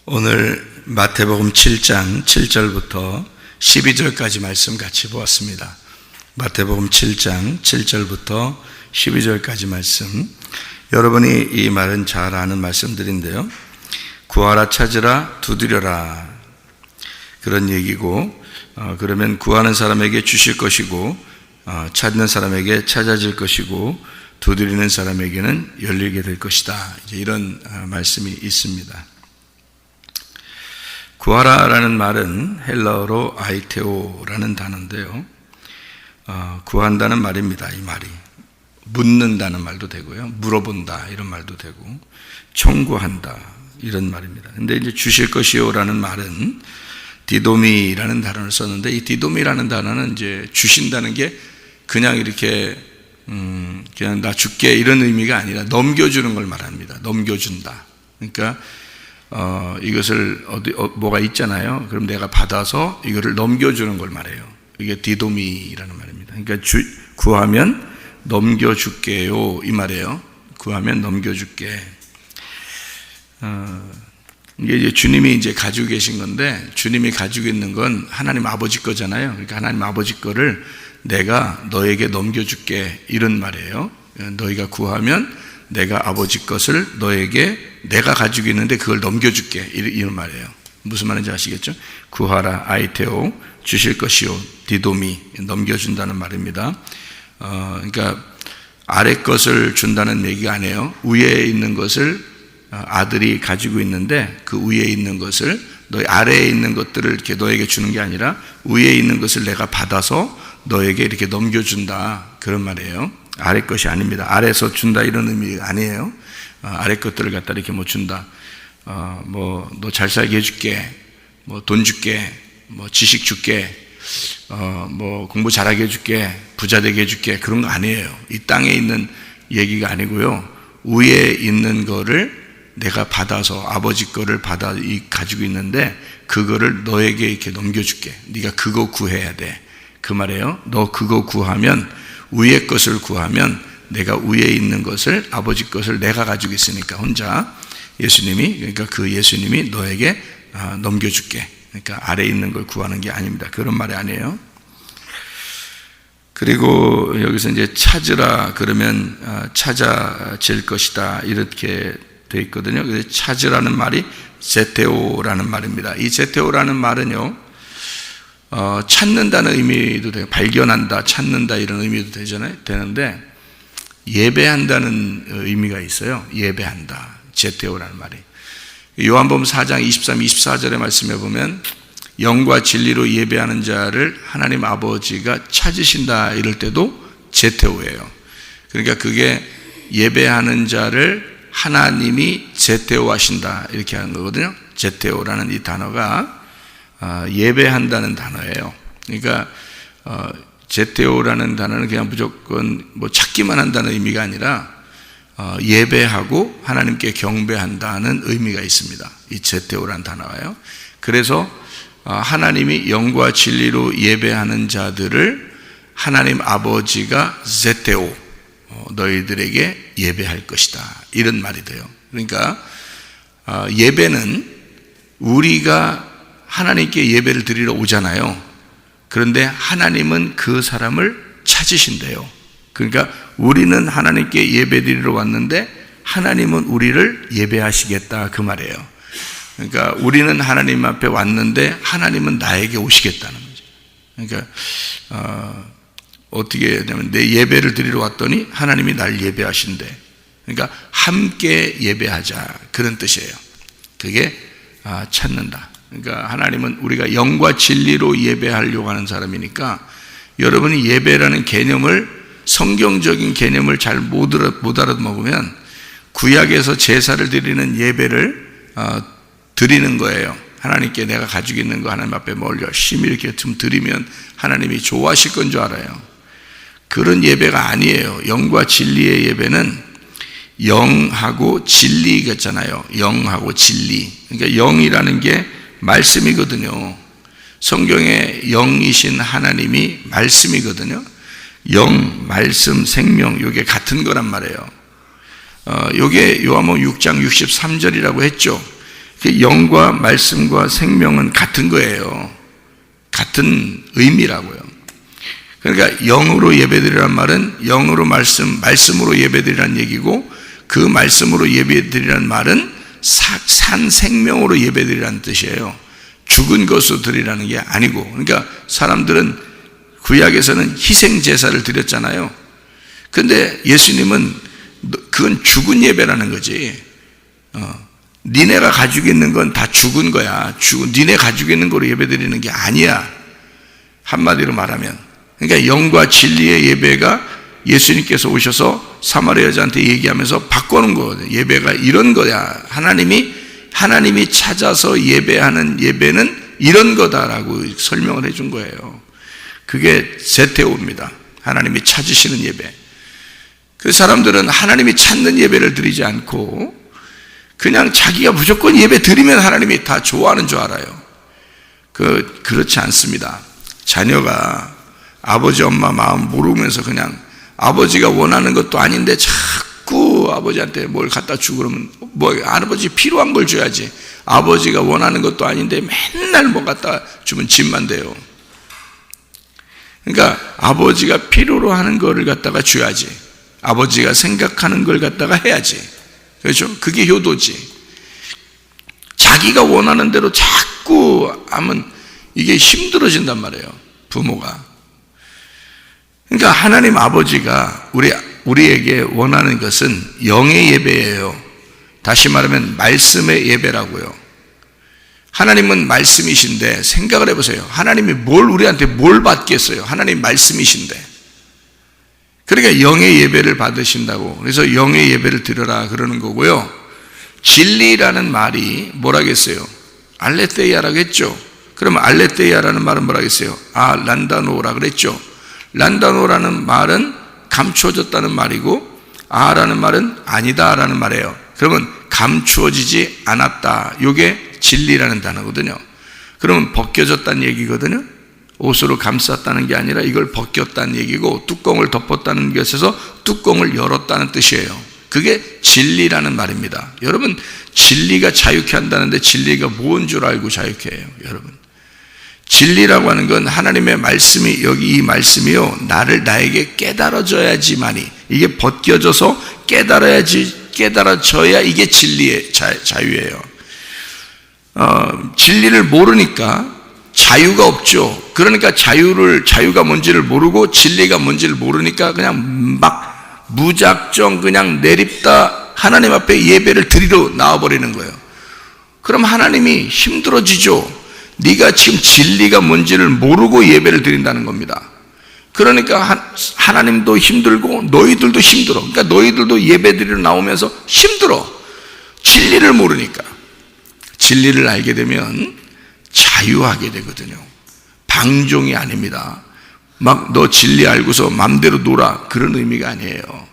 오늘 마태복음 7장 7절부터 12절까지 말씀 같이 보았습니다. 마태복음 7장 7절부터 12절까지 말씀, 여러분이 이 말은 잘 아는 말씀들인데요. 구하라, 찾으라, 두드려라, 그런 얘기고, 그러면 구하는 사람에게 주실 것이고, 찾는 사람에게 찾아질 것이고, 두드리는 사람에게는 열리게 될 것이다, 이제 이런 말씀이 있습니다. 구하라라는 말은 헬라어로 아이테오라는 단어인데요. 구한다는 말입니다. 이 말이 묻는다는 말도 되고요, 물어본다 이런 말도 되고, 청구한다 이런 말입니다. 근데 이제 주실 것이요라는 말은 디도미라는 단어를 썼는데, 이 디도미라는 단어는 이제 주신다는 게 그냥 이렇게 그냥 나 줄게 이런 의미가 아니라 넘겨주는 걸 말합니다. 넘겨준다. 그러니까 이것을 뭐가 있잖아요. 그럼 내가 받아서 이거를 넘겨주는 걸 말해요. 이게 디도미라는 말입니다. 그러니까 구하면 넘겨줄게요 이 말이에요. 구하면 넘겨줄게. 이게 이제 주님이 이제 가지고 계신 건데, 주님이 가지고 있는 건 하나님 아버지 거잖아요. 그러니까 하나님 아버지 거를 내가 너에게 넘겨줄게 이런 말이에요. 너희가 구하면 내가 아버지 것을 너에게 내가 가지고 있는데 그걸 넘겨줄게 이런 말이에요. 무슨 말인지 아시겠죠? 구하라, 아이테오, 주실 것이요, 디도미, 넘겨준다는 말입니다. 그러니까 아래 것을 준다는 얘기가 아니에요. 위에 있는 것을 아들이 가지고 있는데 그 위에 있는 것을, 너희 아래에 있는 것들을 이렇게 너에게 주는 게 아니라 위에 있는 것을 내가 받아서 너에게 이렇게 넘겨준다, 그런 말이에요. 아래 것이 아닙니다. 아래에서 준다 이런 의미가 아니에요. 아래 것들을 갖다 이렇게 뭐 준다, 뭐 너 잘 살게 해줄게, 뭐 돈 줄게, 뭐 지식 줄게, 뭐 공부 잘하게 해줄게, 부자 되게 해줄게, 그런 거 아니에요. 이 땅에 있는 얘기가 아니고요. 위에 있는 거를 내가 받아서 아버지 거를 받아 가지고 있는데 그거를 너에게 이렇게 넘겨줄게. 네가 그거 구해야 돼, 그 말이에요. 너 그거 구하면, 위의 것을 구하면 내가 위에 있는 것을, 아버지 것을 내가 가지고 있으니까 혼자, 예수님이, 그러니까 그 예수님이 너에게 넘겨줄게. 그러니까 아래에 있는 걸 구하는 게 아닙니다. 그런 말이 아니에요. 그리고 여기서 이제 찾으라 그러면 찾아질 것이다 이렇게 되어 있거든요. 그래서 찾으라는 말이 제테오라는 말입니다. 이 제테오라는 말은요, 찾는다는 의미도 돼요. 발견한다, 찾는다 이런 의미도 되는데, 예배한다는 의미가 있어요. 예배한다, 제테오라는 말이. 요한복음 4장 23, 24절의 말씀에 보면 영과 진리로 예배하는 자를 하나님 아버지가 찾으신다 이럴 때도 제테오예요. 그러니까 그게 예배하는 자를 하나님이 제테오 하신다 이렇게 하는 거거든요. 제테오라는 이 단어가 예배한다는 단어예요. 그러니까 제테오라는 단어는 그냥 무조건 뭐 찾기만 한다는 의미가 아니라 예배하고 하나님께 경배한다는 의미가 있습니다. 이 제테오라는 단어가요. 그래서 하나님이 영과 진리로 예배하는 자들을 하나님 아버지가 제테오, 너희들에게 예배할 것이다 이런 말이 돼요. 그러니까 예배는 우리가 하나님께 예배를 드리러 오잖아요. 그런데 하나님은 그 사람을 찾으신대요. 그러니까 우리는 하나님께 예배 드리러 왔는데 하나님은 우리를 예배하시겠다 그 말이에요. 그러니까 우리는 하나님 앞에 왔는데 하나님은 나에게 오시겠다는 거죠. 그러니까 어떻게 해야 되냐면, 내 예배를 드리러 왔더니 하나님이 날 예배하신대. 그러니까 함께 예배하자 그런 뜻이에요. 그게 찾는다. 그러니까 하나님은 우리가 영과 진리로 예배하려고 하는 사람이니까, 여러분이 예배라는 개념을, 성경적인 개념을 잘 못 알아먹으면 구약에서 제사를 드리는 예배를 드리는 거예요. 하나님께 내가 가지고 있는 거 하나님 앞에 뭘 열심히 이렇게 좀 드리면 하나님이 좋아하실 건 줄 알아요. 그런 예배가 아니에요. 영과 진리의 예배는 영하고 진리겠잖아요. 영하고 진리. 그러니까 영이라는 게 말씀이거든요. 성경에 영이신 하나님이 말씀이거든요. 영, 말씀, 생명, 이게 같은 거란 말이에요. 이게 요한복음 6장 63절이라고 했죠. 그 영과 말씀과 생명은 같은 거예요. 같은 의미라고요. 그러니까 영으로 예배드리란 말은 영으로 말씀으로 예배드리란 얘기고, 그 말씀으로 예배드리란 말은 산 생명으로 예배드리라는 뜻이에요. 죽은 것으로 드리라는 게 아니고. 그러니까 사람들은 구약에서는 희생 제사를 드렸잖아요. 근데 예수님은 그건 죽은 예배라는 거지. 니네가 가지고 있는 건 다 죽은 거야. 니네 가지고 있는 거로 예배드리는 게 아니야. 한마디로 말하면. 그러니까 영과 진리의 예배가 예수님께서 오셔서 사마리아 여자한테 얘기하면서 바꿔놓은 거거든요. 예배가 이런 거야. 하나님이 찾아서 예배하는 예배는 이런 거다라고 설명을 해준 거예요. 그게 세테오입니다. 하나님이 찾으시는 예배. 그 사람들은 하나님이 찾는 예배를 드리지 않고 그냥 자기가 무조건 예배 드리면 하나님이 다 좋아하는 줄 알아요. 그렇지 않습니다. 자녀가 아버지 엄마 마음 모르면서 그냥 아버지가 원하는 것도 아닌데 자꾸 아버지한테 뭘 갖다 주고 그러면 아버지 필요한 걸 줘야지. 아버지가 원하는 것도 아닌데 맨날 뭐 갖다 주면 집만 돼요. 그러니까 아버지가 필요로 하는 거를 갖다가 줘야지. 아버지가 생각하는 걸 갖다가 해야지. 그렇죠? 그게 효도지. 자기가 원하는 대로 자꾸 하면 이게 힘들어진단 말이에요. 부모가. 그러니까 하나님 아버지가 우리에게 원하는 것은 영의 예배예요. 다시 말하면 말씀의 예배라고요. 하나님은 말씀이신데 생각을 해보세요. 하나님이 우리한테 뭘 받겠어요? 하나님 말씀이신데. 그러니까 영의 예배를 받으신다고. 그래서 영의 예배를 드려라 그러는 거고요. 진리라는 말이 뭐라겠어요? 알레테이아라고 했죠. 그러면 알레테이아라는 말은 뭐라겠어요? 란다노라 그랬죠. 란다노라는 말은 감추어졌다는 말이고, 라는 말은 아니다라는 말이에요. 그러면 감추어지지 않았다. 이게 진리라는 단어거든요. 그러면 벗겨졌다는 얘기거든요. 옷으로 감쌌다는 게 아니라 이걸 벗겼다는 얘기고, 뚜껑을 덮었다는 것에서 뚜껑을 열었다는 뜻이에요. 그게 진리라는 말입니다. 여러분, 진리가 자유케 한다는데 진리가 뭔 줄 알고 자유케 해요, 여러분. 진리라고 하는 건 하나님의 말씀이, 여기 이 말씀이요, 나에게 깨달아져야지만이, 이게 벗겨져서 깨달아져야 이게 진리의 자유예요. 진리를 모르니까 자유가 없죠. 그러니까 자유가 뭔지를 모르고 진리가 뭔지를 모르니까 그냥 막 무작정 그냥 내립다 하나님 앞에 예배를 드리러 나와버리는 거예요. 그럼 하나님이 힘들어지죠. 네가 지금 진리가 뭔지를 모르고 예배를 드린다는 겁니다. 그러니까 하나님도 힘들고 너희들도 힘들어. 그러니까 너희들도 예배 드리러 나오면서 힘들어. 진리를 모르니까. 진리를 알게 되면 자유하게 되거든요. 방종이 아닙니다. 막 너 진리 알고서 맘대로 놀아, 그런 의미가 아니에요.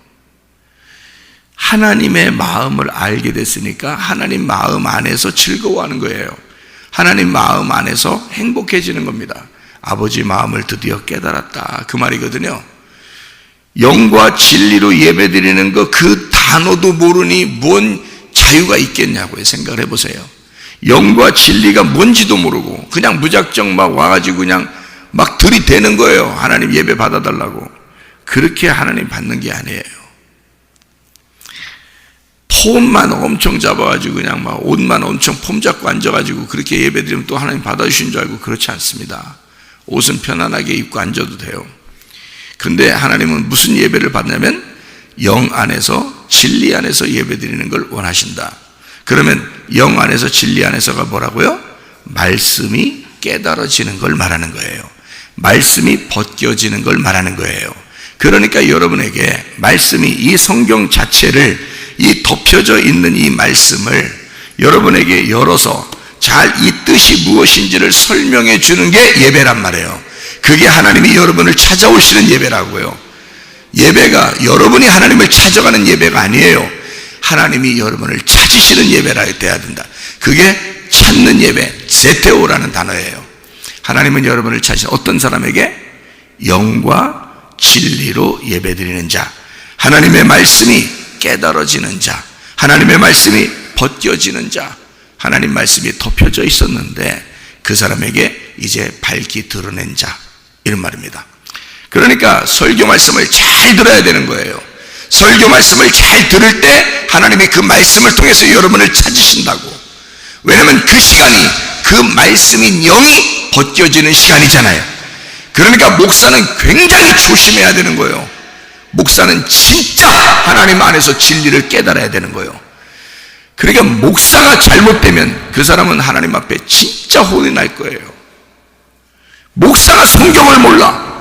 하나님의 마음을 알게 됐으니까 하나님 마음 안에서 즐거워하는 거예요. 하나님 마음 안에서 행복해지는 겁니다. 아버지 마음을 드디어 깨달았다, 그 말이거든요. 영과 진리로 예배드리는 거, 그 단어도 모르니 뭔 자유가 있겠냐고요. 생각을 해보세요. 영과 진리가 뭔지도 모르고 그냥 무작정 막 와가지고 그냥 막 들이대는 거예요. 하나님 예배 받아달라고. 그렇게 하나님 받는 게 아니에요. 폼만 엄청 잡아가지고 그냥 막 옷만 엄청 폼 잡고 앉아가지고 그렇게 예배 드리면 또 하나님 받아주신 줄 알고, 그렇지 않습니다. 옷은 편안하게 입고 앉아도 돼요. 근데 하나님은 무슨 예배를 받냐면 영 안에서, 진리 안에서 예배 드리는 걸 원하신다. 그러면 영 안에서 진리 안에서가 뭐라고요? 말씀이 깨달아지는 걸 말하는 거예요. 말씀이 벗겨지는 걸 말하는 거예요. 그러니까 여러분에게 말씀이, 이 성경 자체를, 이 덮여져 있는 이 말씀을 여러분에게 열어서 잘 이 뜻이 무엇인지를 설명해 주는 게 예배란 말이에요. 그게 하나님이 여러분을 찾아오시는 예배라고요. 예배가 여러분이 하나님을 찾아가는 예배가 아니에요. 하나님이 여러분을 찾으시는 예배라 돼야 된다. 그게 찾는 예배, 세테오라는 단어예요. 하나님은 여러분을 찾으시는, 어떤 사람에게? 영과 진리로 예배드리는 자, 하나님의 말씀이 깨달아지는 자, 하나님의 말씀이 벗겨지는 자, 하나님 말씀이 덮여져 있었는데 그 사람에게 이제 밝히 드러낸 자, 이런 말입니다. 그러니까 설교 말씀을 잘 들어야 되는 거예요. 설교 말씀을 잘 들을 때 하나님이 그 말씀을 통해서 여러분을 찾으신다고. 왜냐하면 그 시간이 그 말씀인 영이 벗겨지는 시간이잖아요. 그러니까 목사는 굉장히 조심해야 되는 거예요. 목사는 진짜 하나님 안에서 진리를 깨달아야 되는 거예요. 그러니까 목사가 잘못되면 그 사람은 하나님 앞에 진짜 혼이 날 거예요. 목사가 성경을 몰라,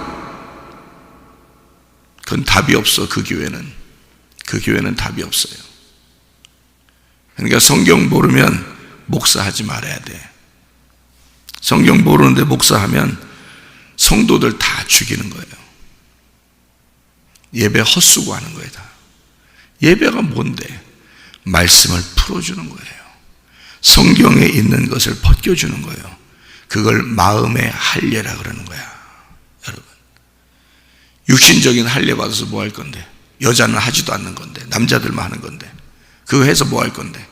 그건 답이 없어. 그 교회는 답이 없어요. 그러니까 성경 모르면 목사하지 말아야 돼. 성경 모르는데 목사하면 성도들 다 죽이는 거예요. 예배 헛수고 하는 거예요. 다. 예배가 뭔데? 말씀을 풀어주는 거예요. 성경에 있는 것을 벗겨주는 거예요. 그걸 마음의 할례라 그러는 거야. 여러분, 육신적인 할례 받아서 뭐 할 건데? 여자는 하지도 않는 건데, 남자들만 하는 건데, 그거 해서 뭐 할 건데?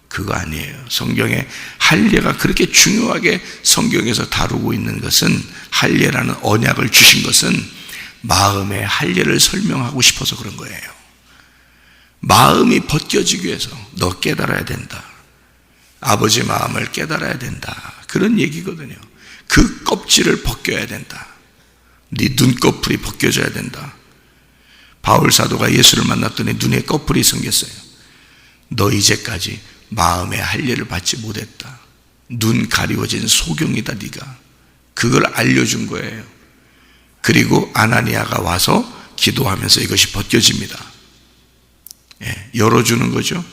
그거 아니에요. 성경의 할례가 그렇게 중요하게 성경에서 다루고 있는 것은, 할례라는 언약을 주신 것은 마음의 할례를 설명하고 싶어서 그런 거예요. 마음이 벗겨지기 위해서 너 깨달아야 된다. 아버지 마음을 깨달아야 된다. 그런 얘기거든요. 그 껍질을 벗겨야 된다. 네 눈꺼풀이 벗겨져야 된다. 바울 사도가 예수를 만났더니 눈에 꺼풀이 생겼어요. 너 이제까지 마음의 할례를 받지 못했다. 눈 가리워진 소경이다 네가. 그걸 알려준 거예요. 그리고 아나니아가 와서 기도하면서 이것이 벗겨집니다. 열어주는 거죠.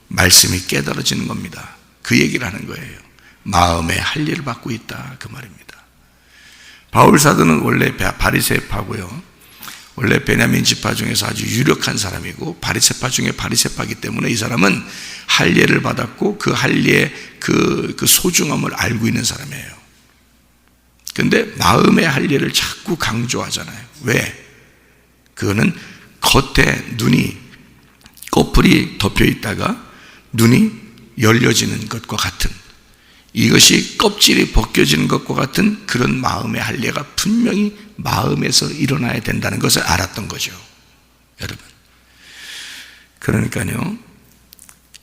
말씀이 깨달아지는 겁니다. 그 얘기를 하는 거예요. 마음의 할례를 받고 있다, 그 말입니다. 바울 사도는 원래 바리새파고요. 원래 베냐민 지파 중에서 아주 유력한 사람이고 바리새파 중에 바리새파이기 때문에 이 사람은 할례를 받았고 그 할례의 그 소중함을 알고 있는 사람이에요. 근데 마음의 할례를 자꾸 강조하잖아요. 왜? 그거는 겉에 눈이 꺼풀이 덮여 있다가 눈이 열려지는 것과 같은, 이것이 껍질이 벗겨지는 것과 같은 그런 마음의 할례가 분명히 마음에서 일어나야 된다는 것을 알았던 거죠, 여러분. 그러니까요,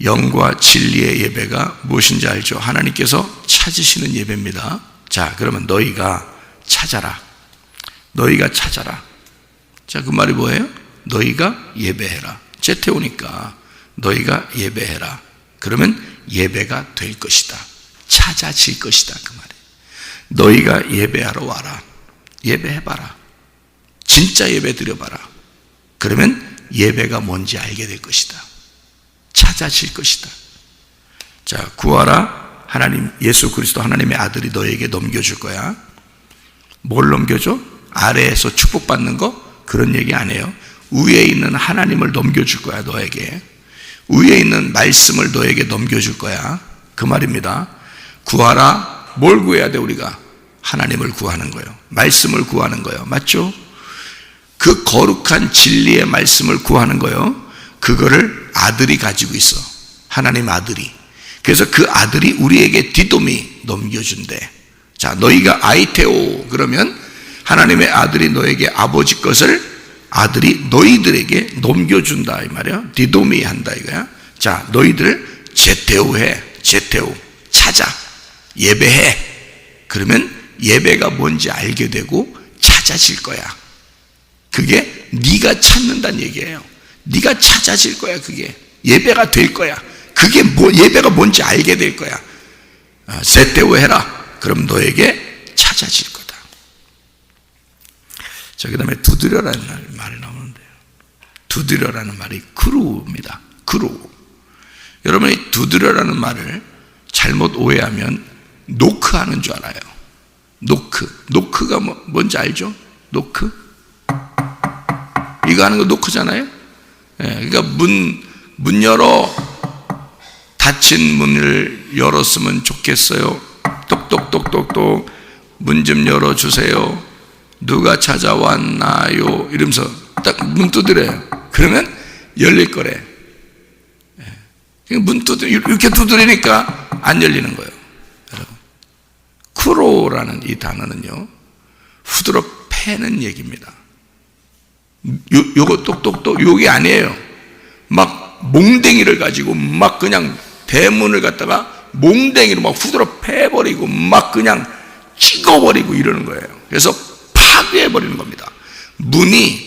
영과 진리의 예배가 무엇인지 알죠? 하나님께서 찾으시는 예배입니다. 자, 그러면 너희가 찾아라. 너희가 찾아라. 자, 그 말이 뭐예요? 너희가 예배해라. 제태오니까 너희가 예배해라. 그러면 예배가 될 것이다. 찾아질 것이다, 그 말이에요. 너희가 예배하러 와라. 예배해봐라. 진짜 예배 드려봐라. 그러면 예배가 뭔지 알게 될 것이다. 찾아질 것이다. 자, 구하라. 하나님, 예수 그리스도 하나님의 아들이 너에게 넘겨줄 거야. 뭘 넘겨줘? 아래에서 축복받는 거? 그런 얘기 안 해요. 위에 있는 하나님을 넘겨줄 거야, 너에게. 위에 있는 말씀을 너에게 넘겨줄 거야, 그 말입니다. 구하라. 뭘 구해야 돼? 우리가 하나님을 구하는 거예요. 말씀을 구하는 거예요. 맞죠? 그 거룩한 진리의 말씀을 구하는 거예요. 그거를 아들이 가지고 있어. 하나님 아들이. 그래서 그 아들이 우리에게 디도미 넘겨준대. 자, 너희가 아이테오, 그러면 하나님의 아들이 너에게 아버지 것을 아들이 너희들에게 넘겨준다, 이 말이야. 디도미 한다, 이거야. 자, 너희들 제테오해. 제테오. 찾아. 예배해. 그러면 예배가 뭔지 알게 되고 찾아질 거야. 그게 네가 찾는다는 얘기예요. 네가 찾아질 거야. 그게 예배가 될 거야. 그게 예배가 뭔지 알게 될 거야. 제테오 해라. 그럼 너에게 찾아질 거다. 자, 그 다음에 두드려라는 말이 나오는데요. 두드려라는 말이 크루입니다. 크루. 여러분이 두드려라는 말을 잘못 오해하면 노크하는 줄 알아요. 노크. 노크가 뭔지 알죠? 노크? 이거 하는 거 노크잖아요? 그러니까 문 열어. 닫힌 문을 열었으면 좋겠어요. 똑똑똑똑똑. 문 좀 열어주세요. 누가 찾아왔나요? 이러면서 딱 문 두드려요. 그러면 열릴 거래. 문 두드려, 이렇게 두드리니까 안 열리는 거예요. 여러분, 쿠로라는 이 단어는요, 후드러 패는 얘기입니다. 요거 똑똑똑 요게 아니에요. 막 몽댕이를 가지고 막 그냥 대문을 갖다가 몽댕이로 막 후드러 패버리고 막 그냥 찍어버리고 이러는 거예요. 그래서 파괴해버리는 겁니다. 문이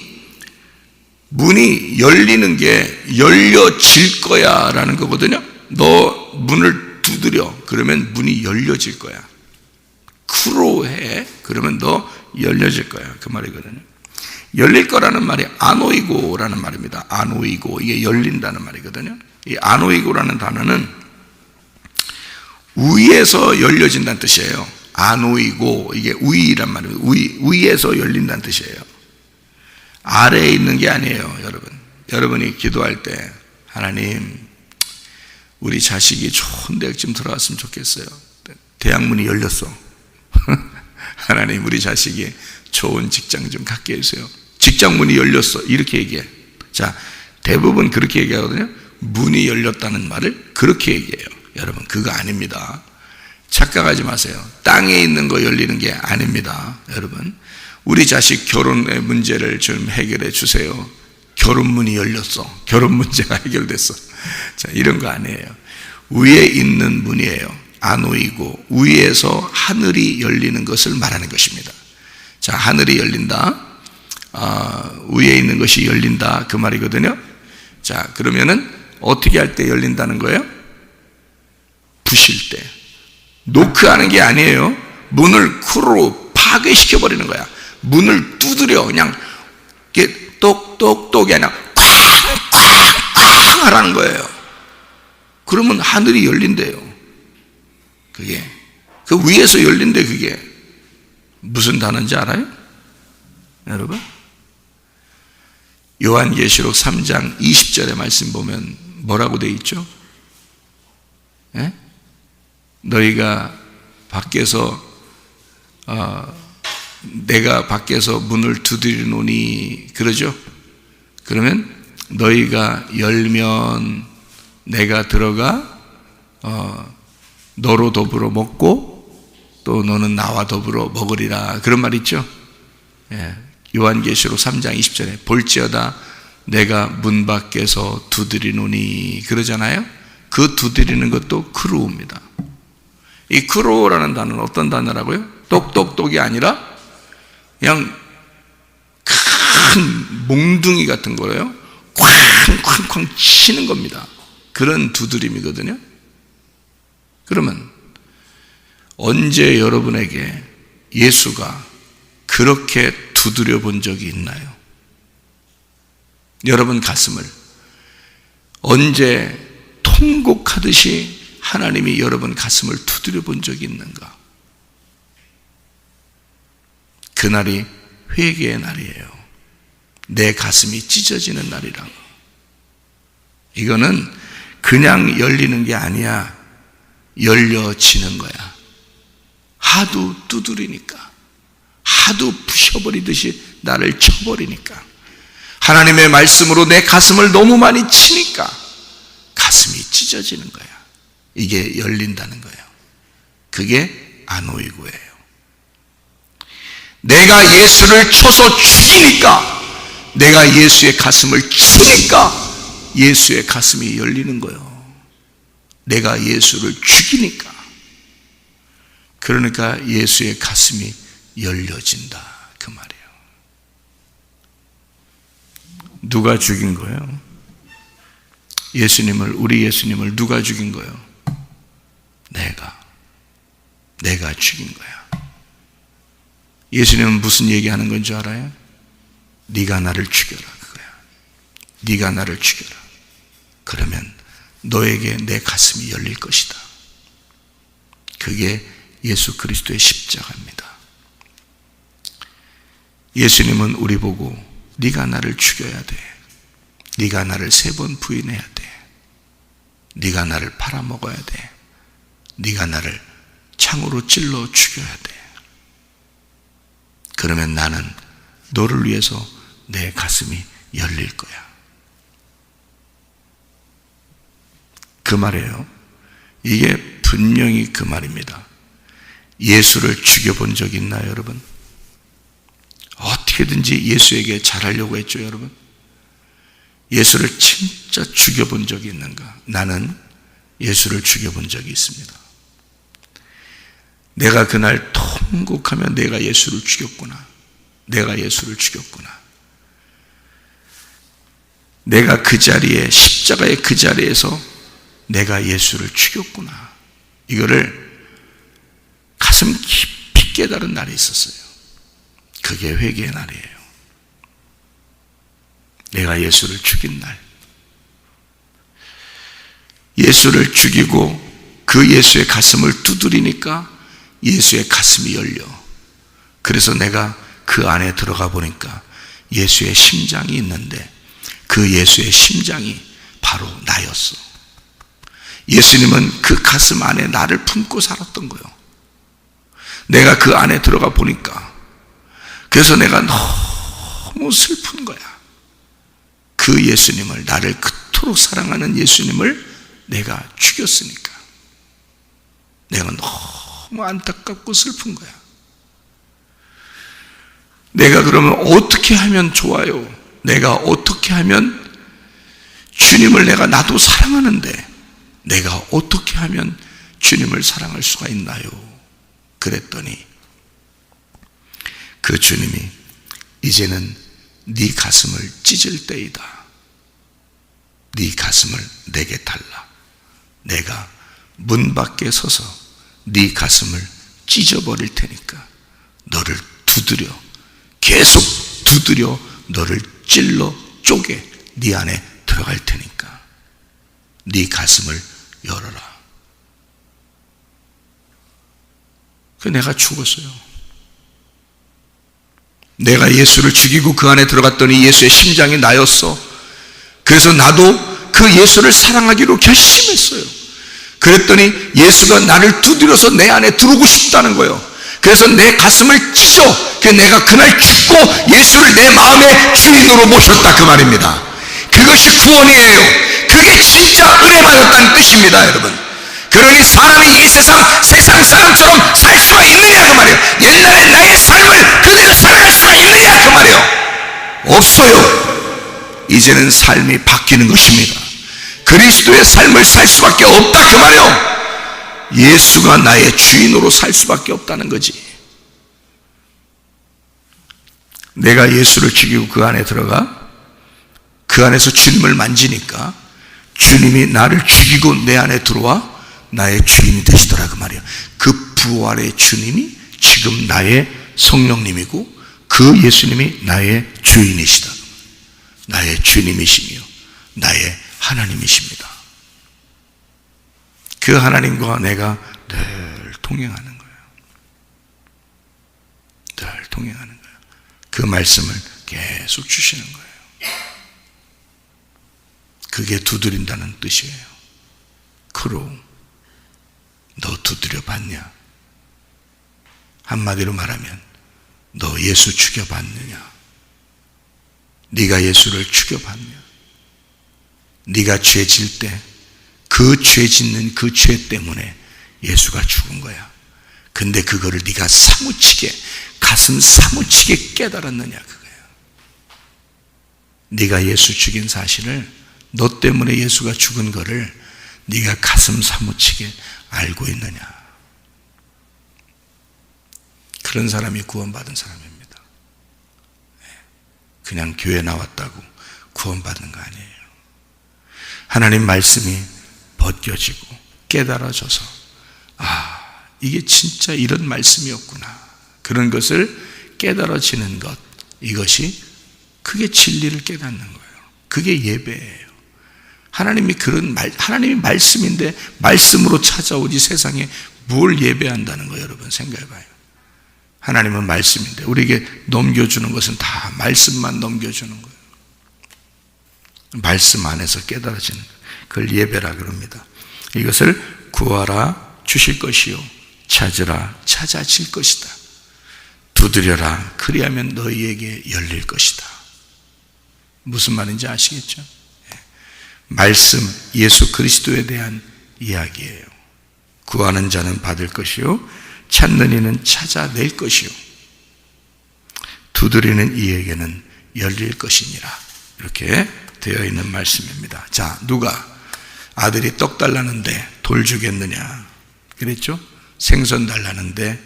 열리는 게 열려질 거야 라는 거거든요. 너 문을 두드려, 그러면 문이 열려질 거야. 쿠로해, 그러면 너 열려질 거야, 그 말이거든요. 열릴 거라는 말이 아노이고라는 말입니다. 아노이고, 이게 열린다는 말이거든요. 이 아노이고라는 단어는 위에서 열려진다는 뜻이에요. 아노이고, 이게 위란 말입니다. 위에서 열린다는 뜻이에요. 아래에 있는 게 아니에요. 여러분이 기도할 때, 하나님, 우리 자식이 좋은 대학 좀 들어왔으면 좋겠어요. 대학문이 열렸어. 하나님, 우리 자식이 좋은 직장 좀 갖게 해주세요. 직장문이 열렸어. 이렇게 얘기해. 자, 대부분 그렇게 얘기하거든요. 문이 열렸다는 말을 그렇게 얘기해요. 여러분, 그거 아닙니다. 착각하지 마세요. 땅에 있는 거 열리는 게 아닙니다. 여러분, 우리 자식 결혼의 문제를 좀 해결해 주세요. 결혼문이 열렸어. 결혼 문제가 해결됐어. 자, 이런 거 아니에요. 위에 있는 문이에요. 아노이고, 위에서 하늘이 열리는 것을 말하는 것입니다. 자, 하늘이 열린다. 위에 있는 것이 열린다. 그 말이거든요. 자, 그러면은 어떻게 할 때 열린다는 거예요? 부실 때. 노크하는 게 아니에요. 문을 쿠로 파괴시켜버리는 거야. 문을 두드려. 그냥 이렇게 똑똑똑이 아니라 쾅쾅쾅 하라는 거예요. 그러면 하늘이 열린대요. 그게 그 위에서 열린대. 그게 무슨 단어인지 알아요? 여러분, 요한계시록 3장 20절의 말씀 보면 뭐라고 되어 있죠? 예? 너희가 밖에서 내가 밖에서 문을 두드리노니, 그러죠? 그러면 너희가 열면 내가 들어가 너로 더불어 먹고 또 너는 나와 더불어 먹으리라, 그런 말 있죠? 예, 요한계시록 3장 20절에 볼지어다 내가 문 밖에서 두드리노니, 그러잖아요. 그 두드리는 것도 크루입니다. 이 크루라는 단어는 어떤 단어라고요? 똑똑똑이 아니라 그냥 큰 몽둥이 같은 거예요. 쾅쾅쾅 치는 겁니다. 그런 두드림이거든요. 그러면 언제 여러분에게 예수가 그렇게 두드려 본 적이 있나요? 여러분 가슴을 언제 통곡하듯이 하나님이 여러분 가슴을 두드려 본 적이 있는가? 그날이 회개의 날이에요. 내 가슴이 찢어지는 날이라고. 이거는 그냥 열리는 게 아니야. 열려지는 거야. 하도 두드리니까, 하도 부셔버리듯이 나를 쳐버리니까, 하나님의 말씀으로 내 가슴을 너무 많이 치니까 가슴이 찢어지는 거야. 이게 열린다는 거예요. 그게 아노이고예요. 내가 예수를 쳐서 죽이니까, 내가 예수의 가슴을 치니까 예수의 가슴이 열리는 거예요. 내가 예수를 죽이니까. 그러니까 예수의 가슴이 열려진다, 그 말이에요. 누가 죽인 거예요? 우리 예수님을 누가 죽인 거예요? 내가 죽인 거야. 예수님은 무슨 얘기하는 건 줄 알아요? 네가 나를 죽여라, 그거야. 네가 나를 죽여라. 그러면 너에게 내 가슴이 열릴 것이다. 그게 예수 그리스도의 십자가입니다. 예수님은 우리 보고 네가 나를 죽여야 돼. 네가 나를 3번 부인해야 돼. 네가 나를 팔아먹어야 돼. 네가 나를 창으로 찔러 죽여야 돼. 그러면 나는 너를 위해서 내 가슴이 열릴 거야. 그 말이에요. 이게 분명히 그 말입니다. 예수를 죽여본 적 있나요, 여러분? 어떻게든지 예수에게 잘하려고 했죠, 여러분? 예수를 진짜 죽여본 적이 있는가? 나는 예수를 죽여본 적이 있습니다. 내가 그날 통곡하며 내가 예수를 죽였구나. 내가 예수를 죽였구나. 내가 그 자리에, 십자가의 그 자리에서 내가 예수를 죽였구나. 이거를 가슴 깊이 깨달은 날이 있었어요. 그게 회개의 날이에요. 내가 예수를 죽인 날. 예수를 죽이고 그 예수의 가슴을 두드리니까 예수의 가슴이 열려. 그래서 내가 그 안에 들어가 보니까 예수의 심장이 있는데 그 예수의 심장이 바로 나였어. 예수님은 그 가슴 안에 나를 품고 살았던 거예요. 내가 그 안에 들어가 보니까. 그래서 내가 너무 슬픈 거야. 그 예수님을, 나를 그토록 사랑하는 예수님을 내가 죽였으니까. 내가 너무 안타깝고 슬픈 거야. 내가 그러면 어떻게 하면 좋아요? 내가 어떻게 하면 주님을 나도 사랑하는데 내가 어떻게 하면 주님을 사랑할 수가 있나요? 그랬더니 그 주님이 이제는 네 가슴을 찢을 때이다. 네 가슴을 내게 달라. 내가 문 밖에 서서 네 가슴을 찢어버릴 테니까 너를 두드려, 계속 두드려 너를 찔러 쪼개 네 안에 들어갈 테니까 네 가슴을 열어라. 그래서 내가 죽었어요. 내가 예수를 죽이고 그 안에 들어갔더니 예수의 심장이 나였어. 그래서 나도 그 예수를 사랑하기로 결심했어요. 그랬더니 예수가 나를 두드려서 내 안에 들어오고 싶다는 거예요. 그래서 내 가슴을 찢어. 내가 그날 죽고 예수를 내 마음의 주인으로 모셨다, 그 말입니다. 그것이 구원이에요. 그게 진짜 은혜 받았다는 뜻입니다, 여러분. 그러니 사람이 이 세상 사람처럼 살 수가 있느냐, 그 말이에요. 옛날에 나의 삶을 그대로 살아갈 수가 있느냐, 그 말이에요. 없어요. 이제는 삶이 바뀌는 것입니다. 그리스도의 삶을 살 수밖에 없다, 그 말이에요. 예수가 나의 주인으로 살 수밖에 없다는 거지. 내가 예수를 죽이고 그 안에 들어가 그 안에서 주님을 만지니까 주님이 나를 죽이고 내 안에 들어와 나의 주인이 되시더라, 그 말이에요. 그 부활의 주님이 지금 나의 성령님이고 그 예수님이 나의 주인이시다. 나의 주님이시며 나의 하나님이십니다. 그 하나님과 내가 늘 동행하는 거예요. 늘 동행하는 거예요. 그 말씀을 계속 주시는 거예요. 그게 두드린다는 뜻이에요. 크로우, 너 두드려 봤냐? 한마디로 말하면 너 예수 죽여봤느냐? 네가 예수를 죽여봤냐? 네가 죄 질 때 그 죄 짓는 그 죄 때문에 예수가 죽은 거야. 근데 그거를 네가 사무치게, 가슴 사무치게 깨달았느냐, 그거야. 네가 예수 죽인 사실을, 너 때문에 예수가 죽은 거를 네가 가슴 사무치게 알고 있느냐. 그런 사람이 구원받은 사람입니다. 그냥 교회 나왔다고 구원받는 거 아니에요. 하나님 말씀이 벗겨지고 깨달아져서 이게 진짜 이런 말씀이었구나, 그런 것을 깨달아지는 것, 이것이 그게 진리를 깨닫는 거예요. 그게 예배예요. 하나님이 하나님이 말씀인데 말씀으로 찾아오지 세상에 뭘 예배한다는 거예요. 여러분 생각해봐요. 하나님은 말씀인데 우리에게 넘겨주는 것은 다 말씀만 넘겨주는 거예요. 말씀 안에서 깨달아지는 거예요. 그걸 예배라 그럽니다. 이것을 구하라 주실 것이요, 찾으라 찾아질 것이다, 두드려라 그리하면 너희에게 열릴 것이다. 무슨 말인지 아시겠죠? 말씀, 예수 그리스도에 대한 이야기예요. 구하는 자는 받을 것이요 찾는 이는 찾아낼 것이요 두드리는 이에게는 열릴 것이니라. 이렇게 되어 있는 말씀입니다. 자, 누가 아들이 떡 달라는데 돌 주겠느냐 그랬죠? 생선 달라는데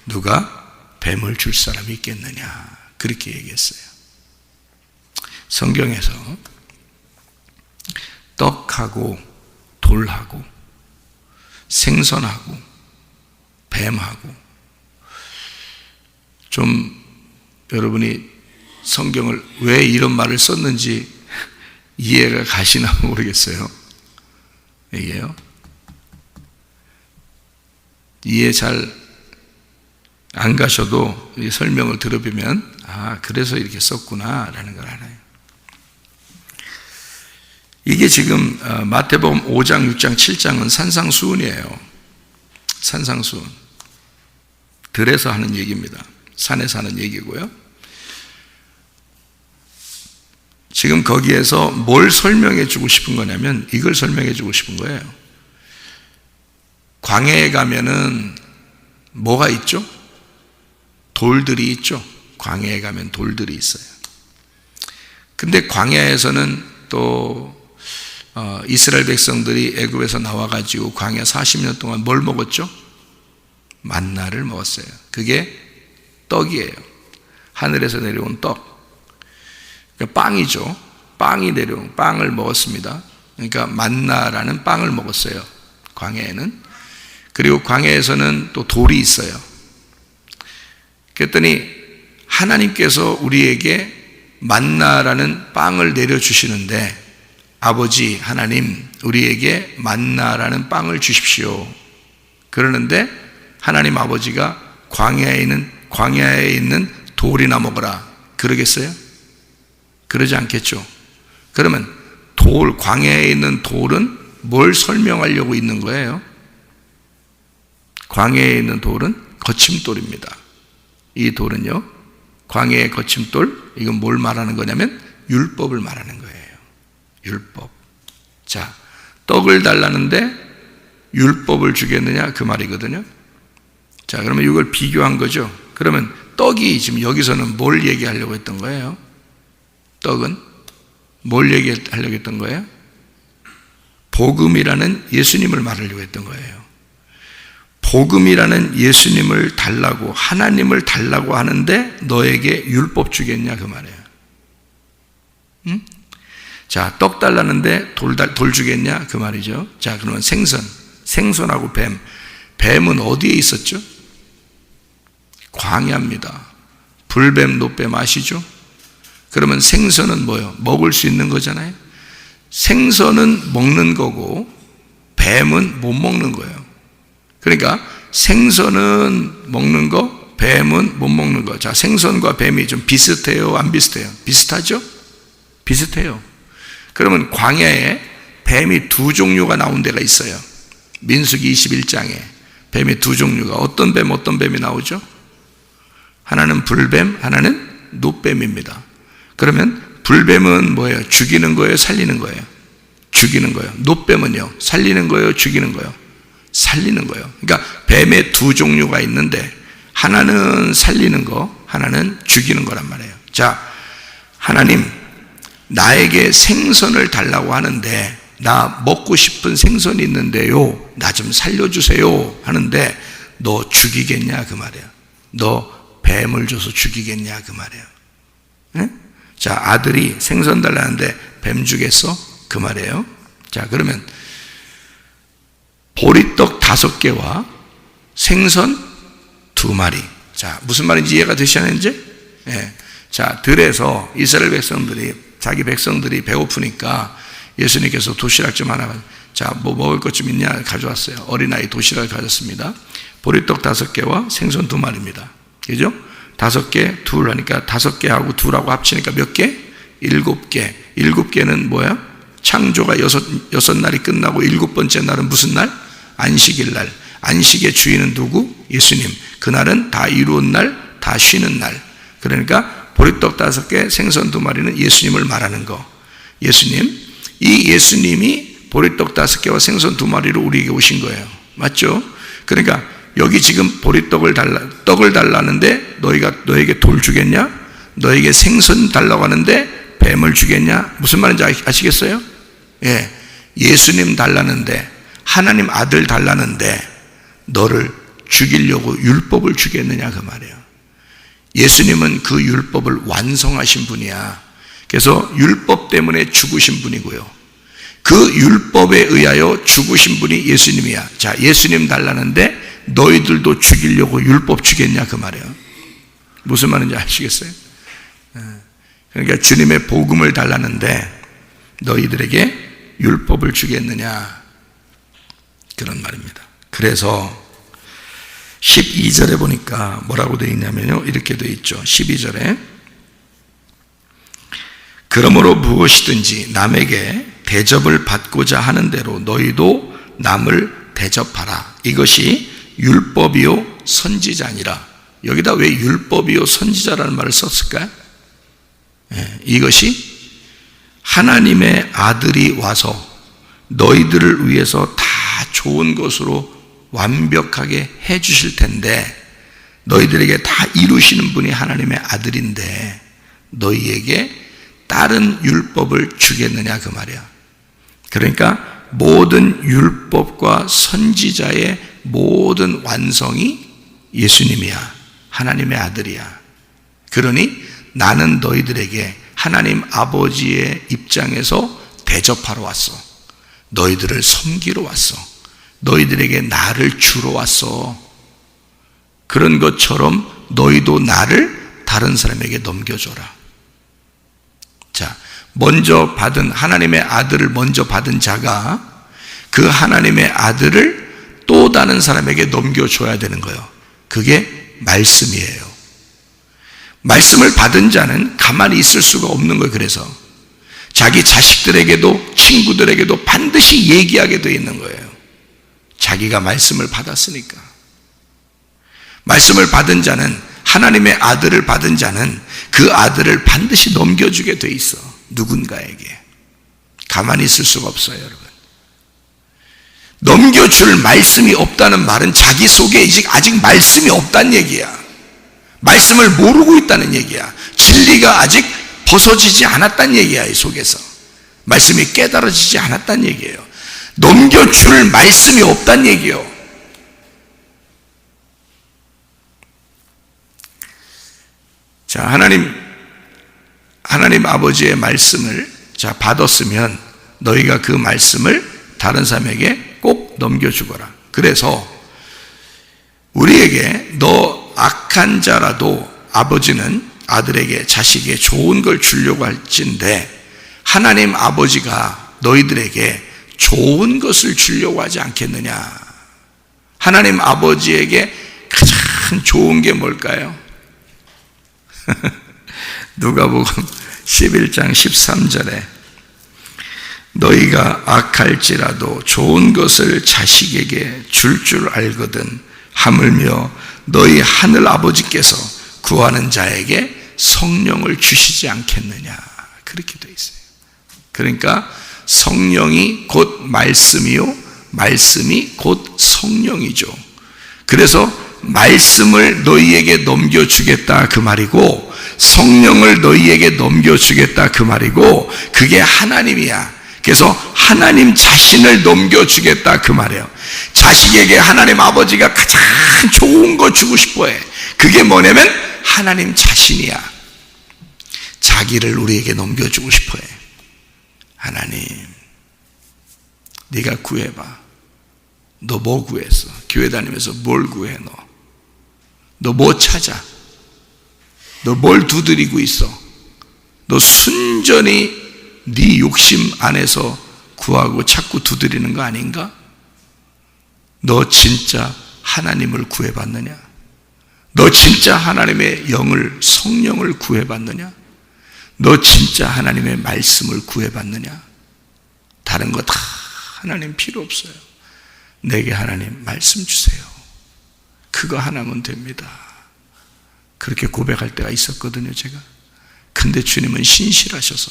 누가 뱀을 줄 사람이 있겠느냐 그렇게 얘기했어요. 성경에서 떡하고 돌하고 생선하고 뱀하고 좀 여러분이 성경을 왜 이런 말을 썼는지 이해가 가시나 모르겠어요. 이게요. 이해 잘 안 가셔도 이 설명을 들어보면 그래서 이렇게 썼구나라는 걸 알아요. 이게 지금 마태복음 5장, 6장, 7장은 산상수훈이에요. 산상수훈. 들에서 하는 얘기입니다. 산에서 하는 얘기고요. 지금 거기에서 뭘 설명해 주고 싶은 거냐면 이걸 설명해 주고 싶은 거예요. 광야에 가면은 뭐가 있죠? 돌들이 있죠. 광야에 가면 돌들이 있어요. 근데 광야에서는 또 이스라엘 백성들이 애굽에서 나와가지고 광야 40년 동안 뭘 먹었죠? 만나를 먹었어요. 그게 떡이에요. 하늘에서 내려온 떡. 그러니까 빵이죠. 빵이 내려온 빵을 먹었습니다. 그러니까 만나라는 빵을 먹었어요. 광야에는. 그리고 광야에서는 또 돌이 있어요. 그랬더니 하나님께서 우리에게 만나라는 빵을 내려주시는데 아버지 하나님 우리에게 만나라는 빵을 주십시오. 그러는데 하나님 아버지가 광야에 있는 돌이나 먹어라 그러겠어요? 그러지 않겠죠. 그러면 광야에 있는 돌은 뭘 설명하려고 있는 거예요? 광야에 있는 돌은 거침돌입니다. 이 돌은요, 광야의 거침돌, 이건 뭘 말하는 거냐면 율법을 말하는 거예요. 율법. 자, 떡을 달라는데 율법을 주겠느냐 그 말이거든요. 자, 그러면 이걸 비교한 거죠. 그러면 떡이 지금 여기서는 뭘 얘기하려고 했던 거예요? 떡은 뭘 얘기하려고 했던 거예요? 복음이라는 예수님을 말하려고 했던 거예요. 복음이라는 예수님을 달라고, 하나님을 달라고 하는데 너에게 율법 주겠냐 그 말이에요. 응? 자, 떡 달라는데 돌 주겠냐 그 말이죠. 자, 그러면 생선하고 뱀은 어디에 있었죠? 광야입니다. 불뱀, 노뱀 아시죠? 그러면 생선은 뭐예요? 먹을 수 있는 거잖아요. 생선은 먹는 거고 뱀은 못 먹는 거예요. 그러니까 생선은 먹는 거, 뱀은 못 먹는 거. 자, 생선과 뱀이 좀 비슷해요? 안 비슷해요? 비슷하죠? 비슷해요. 그러면 광야에 뱀이 두 종류가 나온 데가 있어요. 민수기 21장에 뱀이 두 종류가 어떤 뱀이 나오죠? 하나는 불뱀, 하나는 노뱀입니다. 그러면 불뱀은 뭐예요? 죽이는 거예요? 살리는 거예요? 죽이는 거예요. 노뱀은요? 살리는 거예요? 죽이는 거예요? 살리는 거예요. 그러니까 뱀의 두 종류가 있는데 하나는 살리는 거, 하나는 죽이는 거란 말이에요. 자, 하나님 나에게 생선을 달라고 하는데 나 먹고 싶은 생선이 있는데요, 나 좀 살려주세요 하는데 너 죽이겠냐 그 말이에요. 너 뱀을 줘서 죽이겠냐 그 말이에요. 네? 자, 아들이 생선 달라는데 뱀 주겠어? 그 말이에요. 자, 그러면 보리떡 5개와 생선 2마리. 자, 무슨 말인지 이해가 되시는지? 네. 자, 들에서 이스라엘 백성들이, 자기 백성들이 배고프니까 예수님께서 도시락 좀 하나, 자, 뭐 먹을 것 좀 있냐 가져왔어요. 어린아이 도시락을 가졌습니다. 보리떡 5개와 생선 2마리입니다. 그죠? 5개, 둘 하니까 5개하고 2하고 합치니까 몇 개? 7개. 7개는 뭐야? 창조가 6 날이 끝나고 7번째 날은 무슨 날? 안식일 날. 안식의 주인은 누구? 예수님. 그날은 다 이루은 날, 다 쉬는 날. 그러니까 보리떡 5개, 생선 2마리는 예수님을 말하는 거. 예수님. 이 예수님이 보리떡 5개와 생선 2마리로 우리에게 오신 거예요. 맞죠? 그러니까 여기 지금 떡을 달라는데 너에게 돌 주겠냐? 너에게 생선 달라고 하는데 뱀을 주겠냐? 무슨 말인지 아시겠어요? 예, 예수님 달라는데, 하나님 아들 달라는데 너를 죽이려고 율법을 주겠느냐 그 말이에요. 예수님은 그 율법을 완성하신 분이야. 그래서 율법 때문에 죽으신 분이고요, 그 율법에 의하여 죽으신 분이 예수님이야. 자, 예수님 달라는데 너희들도 죽이려고 율법 주겠냐 그 말이에요. 무슨 말인지 아시겠어요? 그러니까 주님의 복음을 달라는데 너희들에게 율법을 주겠느냐, 그런 말입니다. 그래서 12절에 보니까 뭐라고 되어 있냐면요, 이렇게 되어 있죠. 12절에 그러므로 무엇이든지 남에게 대접을 받고자 하는 대로 너희도 남을 대접하라. 이것이 율법이요 선지자니라. 여기다 왜 율법이요 선지자라는 말을 썼을까요? 이것이 하나님의 아들이 와서 너희들을 위해서 다 좋은 것으로 완벽하게 해 주실 텐데, 너희들에게 다 이루시는 분이 하나님의 아들인데 너희에게 다른 율법을 주겠느냐 그 말이야. 그러니까 모든 율법과 선지자의 모든 완성이 예수님이야. 하나님의 아들이야. 그러니 나는 너희들에게 하나님 아버지의 입장에서 대접하러 왔어. 너희들을 섬기러 왔어. 너희들에게 나를 주러 왔어. 그런 것처럼 너희도 나를 다른 사람에게 넘겨줘라. 자, 먼저 받은 하나님의 아들을 먼저 받은 자가 그 하나님의 아들을 또 다른 사람에게 넘겨줘야 되는 거예요. 그게 말씀이에요. 말씀을 받은 자는 가만히 있을 수가 없는 거예요. 그래서 자기 자식들에게도 친구들에게도 반드시 얘기하게 되어 있는 거예요. 자기가 말씀을 받았으니까. 말씀을 받은 자는, 하나님의 아들을 받은 자는 그 아들을 반드시 넘겨주게 돼 있어. 누군가에게. 가만히 있을 수가 없어요, 여러분. 넘겨줄 말씀이 없다는 말은 자기 속에 아직 말씀이 없다는 얘기야. 말씀을 모르고 있다는 얘기야. 진리가 아직 벗어지지 않았다는 얘기야. 이 속에서 말씀이 깨달아지지 않았다는 얘기예요. 넘겨줄 말씀이 없다는 얘기예요. 자, 하나님 아버지의 말씀을 받았으면 너희가 그 말씀을 다른 사람에게 꼭 넘겨주거라. 그래서 우리에게 너 악한 자라도 아버지는 아들에게, 자식에게 좋은 걸 주려고 할진데 하나님 아버지가 너희들에게 좋은 것을 주려고 하지 않겠느냐. 하나님 아버지에게 가장 좋은 게 뭘까요? 누가복음 11장 13절에 너희가 악할지라도 좋은 것을 자식에게 줄 알거든 하물며 너희 하늘 아버지께서 구하는 자에게 성령을 주시지 않겠느냐. 그렇게 되어 있어요. 그러니까 성령이 곧 말씀이요, 말씀이 곧 성령이죠. 그래서 말씀을 너희에게 넘겨주겠다 그 말이고, 성령을 너희에게 넘겨주겠다 그 말이고, 그게 하나님이야. 그래서 하나님 자신을 넘겨주겠다 그 말이에요. 자식에게 하나님 아버지가 가장 좋은 거 주고 싶어해. 그게 뭐냐면 하나님 자신이야. 자기를 우리에게 넘겨주고 싶어해. 하나님, 네가 구해봐. 너 뭐 구했어? 교회 다니면서 뭘 구해? 너 뭐 찾아? 너 뭘 두드리고 있어? 너 순전히 네 욕심 안에서 구하고 자꾸 두드리는 거 아닌가? 너 진짜 하나님을 구해봤느냐? 너 진짜 하나님의 영을, 성령을 구해봤느냐? 너 진짜 하나님의 말씀을 구해봤느냐? 다른 거 다 하나님 필요 없어요. 내게 하나님 말씀 주세요. 그거 하나면 됩니다. 그렇게 고백할 때가 있었거든요, 제가. 근데 주님은 신실하셔서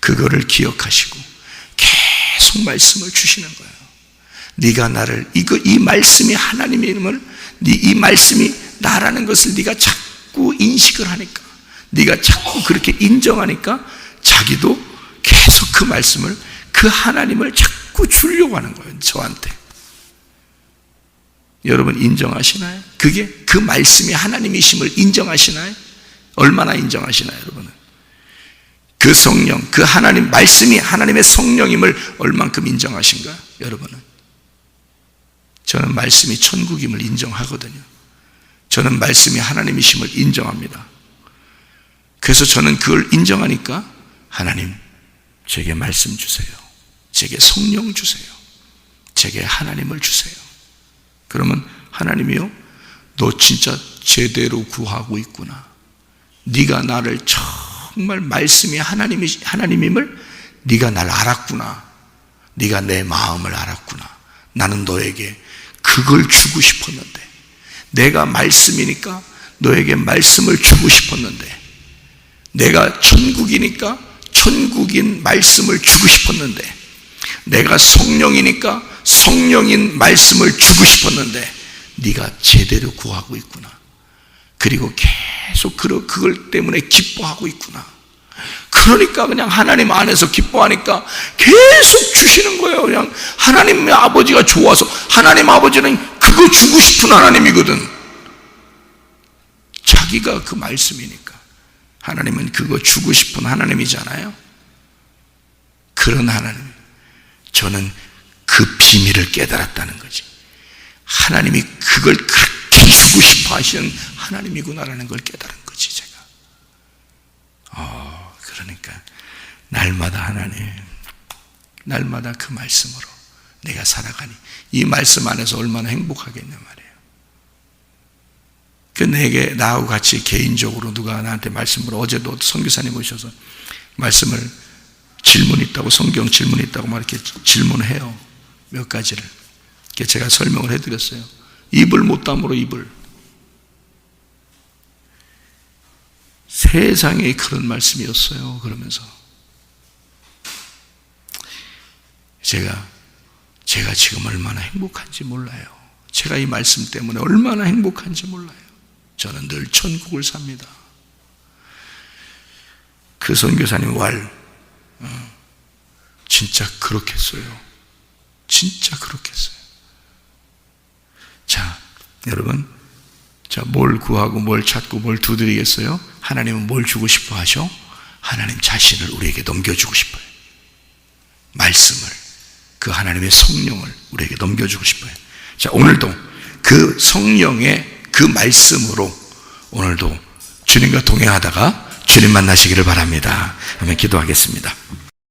그거를 기억하시고 계속 말씀을 주시는 거예요. 네가 나를, 이 말씀이 하나님의 이름을, 이 말씀이 나라는 것을 네가 자꾸 인식을 하니까, 네가 자꾸 그렇게 인정하니까 자기도 계속 그 말씀을, 그 하나님을 자꾸 주려고 하는 거예요, 저한테. 여러분 인정하시나요? 그게 그 말씀이 하나님이심을 인정하시나요? 얼마나 인정하시나요, 여러분은? 그 성령, 그 하나님 말씀이 하나님의 성령임을 얼만큼 인정하신가요, 여러분은? 저는 말씀이 천국임을 인정하거든요. 저는 말씀이 하나님이심을 인정합니다. 그래서 저는 그걸 인정하니까 하나님, 제게 말씀 주세요. 제게 성령 주세요. 제게 하나님을 주세요. 그러면 하나님이요, 너 진짜 제대로 구하고 있구나. 네가 나를 정말 말씀이 하나님임을 네가 날 알았구나. 네가 내 마음을 알았구나. 나는 너에게 그걸 주고 싶었는데, 내가 말씀이니까 너에게 말씀을 주고 싶었는데, 내가 천국이니까 천국인 말씀을 주고 싶었는데, 내가 성령이니까 성령인 말씀을 주고 싶었는데 네가 제대로 구하고 있구나. 그리고 계속 그걸 때문에 기뻐하고 있구나. 그러니까 그냥 하나님 안에서 기뻐하니까 계속 주시는 거예요. 그냥 하나님의 아버지가 좋아서, 하나님 아버지는 그거 주고 싶은 하나님이거든. 자기가 그 말씀이니까. 하나님은 그거 주고 싶은 하나님이잖아요. 그런 하나님, 저는 그 비밀을 깨달았다는 거지. 하나님이 그걸 그렇게 주고 싶어 하시는 하나님이구나라는 걸 깨달은 거지, 제가. 그러니까 날마다 하나님, 날마다 그 말씀으로 내가 살아가니, 이 말씀 안에서 얼마나 행복하겠냐 말이에요. 그 내게, 나하고 같이 개인적으로 누가 나한테 말씀을, 어제도 선교사님 오셔서 말씀을, 질문 있다고, 성경 질문 있다고 막 이렇게 질문해요. 몇 가지를. 제가 설명을 해드렸어요. 입을 못 다물어, 입을. 세상에 그런 말씀이었어요. 그러면서 제가 지금 얼마나 행복한지 몰라요. 제가 이 말씀 때문에 얼마나 행복한지 몰라요. 저는 늘 천국을 삽니다. 그 선교사님 진짜 그렇겠어요. 진짜 그렇겠어요. 자, 여러분, 뭘 구하고 뭘 찾고 뭘 두드리겠어요? 하나님은 뭘 주고 싶어 하셔? 하나님 자신을 우리에게 넘겨주고 싶어요. 말씀을, 그 하나님의 성령을 우리에게 넘겨주고 싶어요. 자, 오늘도 그 성령의 그 말씀으로 오늘도 주님과 동행하다가 주님 만나시기를 바랍니다. 하면 기도하겠습니다.